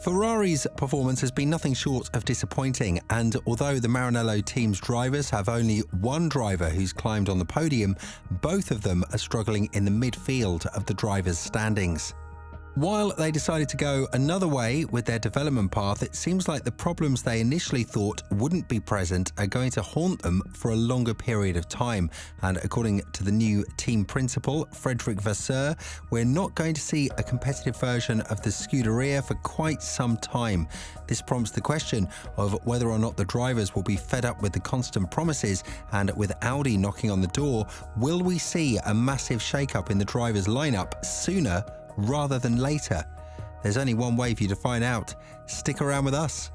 Ferrari's performance has been nothing short of disappointing, and although the Maranello team's drivers have only one driver who's climbed on the podium, both of them are struggling in the midfield of the drivers' standings. While they decided to go another way with their development path, it seems like the problems they initially thought wouldn't be present are going to haunt them for a longer period of time. And according to the new team principal, Frederic Vasseur, we're not going to see a competitive version of the Scuderia for quite some time. This prompts the question of whether or not the drivers will be fed up with the constant promises, and with Audi knocking on the door, will we see a massive shake-up in the drivers' lineup sooner rather than later? There's only one way for you to find out. Stick around with us.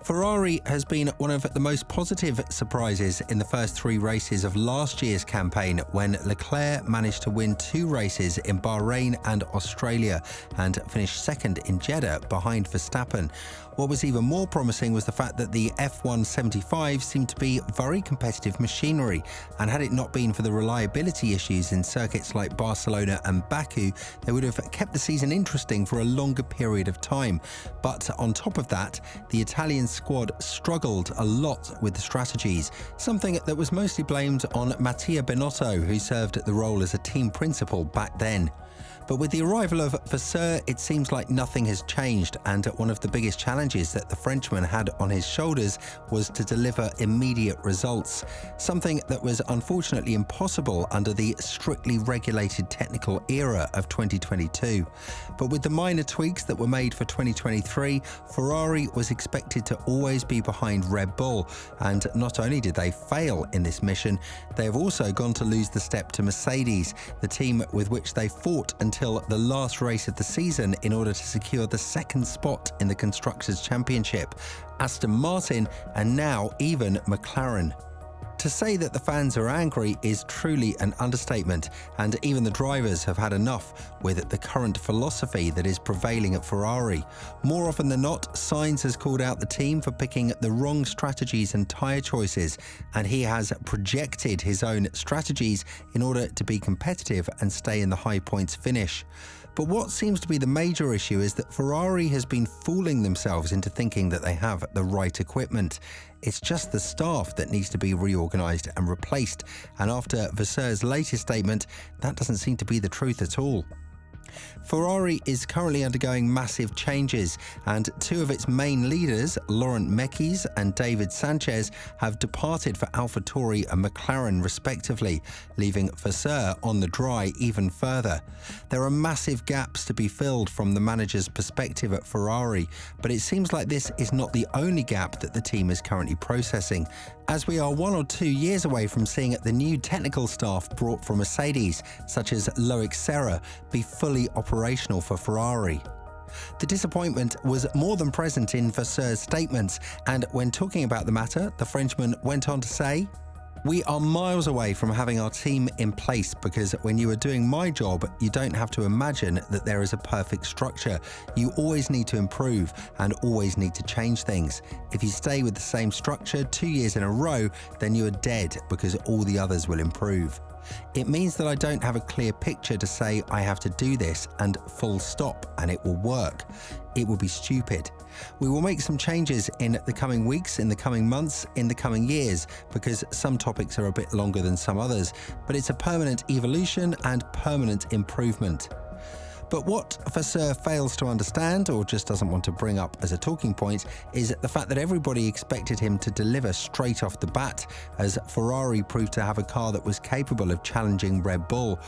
Ferrari has been one of the most positive surprises in the first three races of last year's campaign, when Leclerc managed to win 2 races in Bahrain and Australia and finished second in Jeddah behind Verstappen. What was even more promising was the fact that the F175 seemed to be very competitive machinery, and had it not been for the reliability issues in circuits like Barcelona and Baku, they would have kept the season interesting for a longer period of time. But on top of that, the Italian squad struggled a lot with the strategies, something that was mostly blamed on Mattia Binotto, who served the role as a team principal back then. But with the arrival of Vasseur, it seems like nothing has changed, and one of the biggest challenges that the Frenchman had on his shoulders was to deliver immediate results, something that was unfortunately impossible under the strictly regulated technical era of 2022. But with the minor tweaks that were made for 2023, Ferrari was expected to always be behind Red Bull, and not only did they fail in this mission, they have also gone to lose the step to Mercedes, the team with which they fought until the last race of the season in order to secure the second spot in the Constructors' Championship, Aston Martin, and now even McLaren. To say that the fans are angry is truly an understatement, and even the drivers have had enough with the current philosophy that is prevailing at Ferrari. More often than not, Sainz has called out the team for picking the wrong strategies and tyre choices, and he has projected his own strategies in order to be competitive and stay in the high points finish. But what seems to be the major issue is that Ferrari has been fooling themselves into thinking that they have the right equipment. It's just the staff that needs to be reorganised and replaced, and after Vasseur's latest statement, that doesn't seem to be the truth at all. Ferrari is currently undergoing massive changes, and 2 of its main leaders, Laurent Mekies and David Sanchez, have departed for AlphaTauri and McLaren respectively, leaving Vasseur on the dry even further. There are massive gaps to be filled from the manager's perspective at Ferrari, but it seems like this is not the only gap that the team is currently processing, as we are 1 or 2 years away from seeing the new technical staff brought from Mercedes, such as Loic Serra, be fully operational for Ferrari. The disappointment was more than present in Vasseur's statements, and when talking about the matter, the Frenchman went on to say, "We are miles away from having our team in place, because when you are doing my job, you don't have to imagine that there is a perfect structure. You always need to improve and always need to change things. If you stay with the same structure 2 years in a row, then you are dead, because all the others will improve. It means that I don't have a clear picture to say I have to do this and full stop and it will work. It will be stupid. We will make some changes in the coming weeks, in the coming months, in the coming years, because some topics are a bit longer than some others, but it's a permanent evolution and permanent improvement." But what Vasseur fails to understand, or just doesn't want to bring up as a talking point, is the fact that everybody expected him to deliver straight off the bat, as Ferrari proved to have a car that was capable of challenging Red Bull.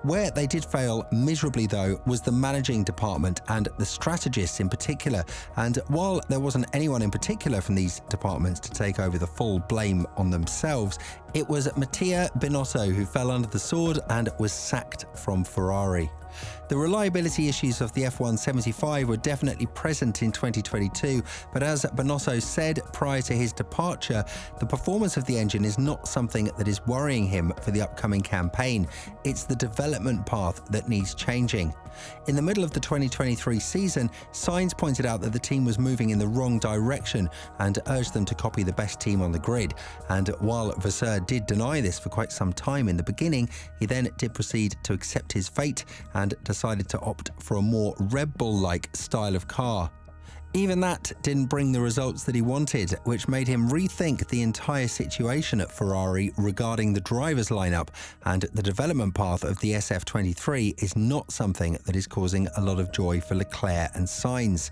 Where they did fail miserably, though, was the managing department and the strategists in particular. And while there wasn't anyone in particular from these departments to take over the full blame on themselves, it was Mattia Binotto who fell under the sword and was sacked from Ferrari. The reliability issues of the F175 were definitely present in 2022, but as Binotto said prior to his departure, the performance of the engine is not something that is worrying him for the upcoming campaign. It's the development path that needs changing. In the middle of the 2023 season, Sainz pointed out that the team was moving in the wrong direction and urged them to copy the best team on the grid. And while Vasseur did deny this for quite some time in the beginning, he then did proceed to accept his fate and decided to opt for a more Red Bull-like style of car. Even that didn't bring the results that he wanted, which made him rethink the entire situation at Ferrari regarding the drivers' lineup, and the development path of the SF23 is not something that is causing a lot of joy for Leclerc and Sainz.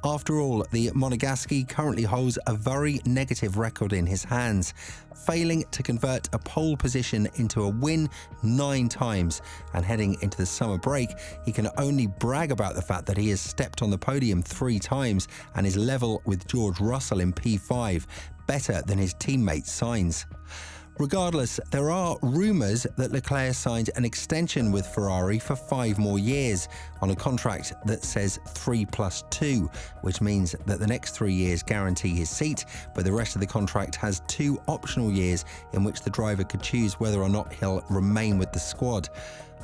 After all, the Monegasque currently holds a very negative record in his hands, failing to convert a pole position into a win 9 times, and heading into the summer break, he can only brag about the fact that he has stepped on the podium 3 times and is level with George Russell in P5, better than his teammate Sainz. Regardless, there are rumours that Leclerc signed an extension with Ferrari for 5 more years on a contract that says 3+2, which means that the next 3 years guarantee his seat, but the rest of the contract has 2 optional years in which the driver could choose whether or not he'll remain with the squad.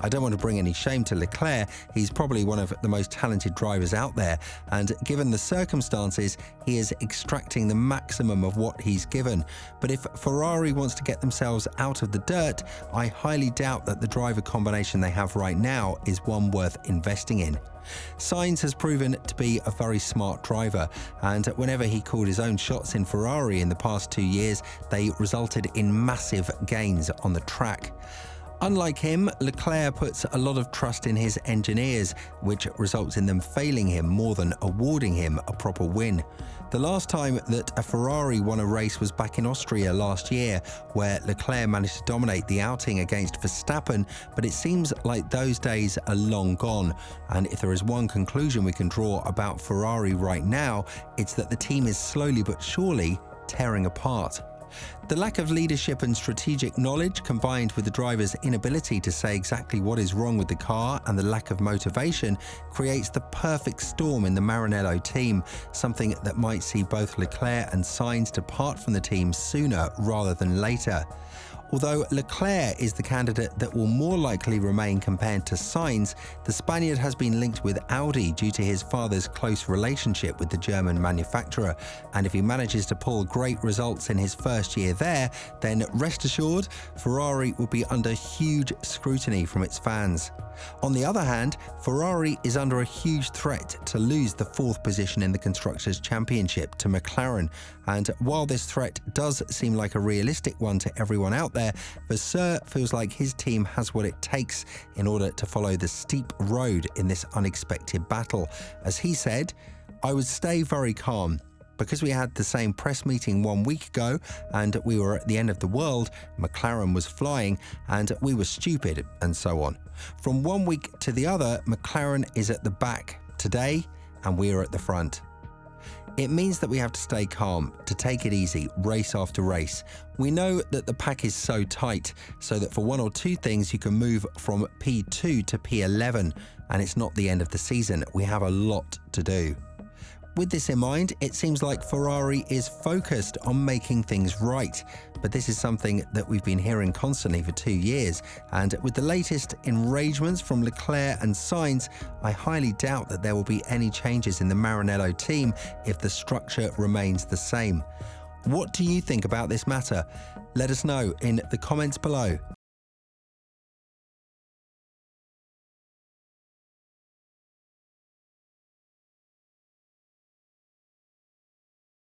I don't want to bring any shame to Leclerc, he's probably one of the most talented drivers out there, and given the circumstances, he is extracting the maximum of what he's given. But if Ferrari wants to get themselves out of the dirt, I highly doubt that the driver combination they have right now is one worth investing in. Sainz has proven to be a very smart driver, and whenever he called his own shots in Ferrari in the past 2 years, they resulted in massive gains on the track. Unlike him, Leclerc puts a lot of trust in his engineers, which results in them failing him more than awarding him a proper win. The last time that a Ferrari won a race was back in Austria last year, where Leclerc managed to dominate the outing against Verstappen, but it seems like those days are long gone. And if there is one conclusion we can draw about Ferrari right now, it's that the team is slowly but surely tearing apart. The lack of leadership and strategic knowledge, combined with the driver's inability to say exactly what is wrong with the car and the lack of motivation, creates the perfect storm in the Maranello team, something that might see both Leclerc and Sainz depart from the team sooner rather than later. Although Leclerc is the candidate that will more likely remain compared to Sainz, the Spaniard has been linked with Audi due to his father's close relationship with the German manufacturer, and if he manages to pull great results in his first year there, then rest assured, Ferrari will be under huge scrutiny from its fans. On the other hand, Ferrari is under a huge threat to lose the 4th position in the Constructors' Championship to McLaren, and while this threat does seem like a realistic one to everyone out there, Vasseur feels like his team has what it takes in order to follow the steep road in this unexpected battle. As he said, "I would stay very calm. Because we had the same press meeting 1 week ago and we were at the end of the world, McLaren was flying and we were stupid," and so on. From 1 week to the other, McLaren is at the back today and we are at the front. It means that we have to stay calm, to take it easy, race after race. We know that the pack is so tight, so that for 1 or 2 things you can move from P2 to P11, and it's not the end of the season. We have a lot to do. With this in mind, it seems like Ferrari is focused on making things right, but this is something that we've been hearing constantly for 2 years, and with the latest enragements from Leclerc and Sainz, I highly doubt that there will be any changes in the Maranello team if the structure remains the same. What do you think about this matter? Let us know in the comments below.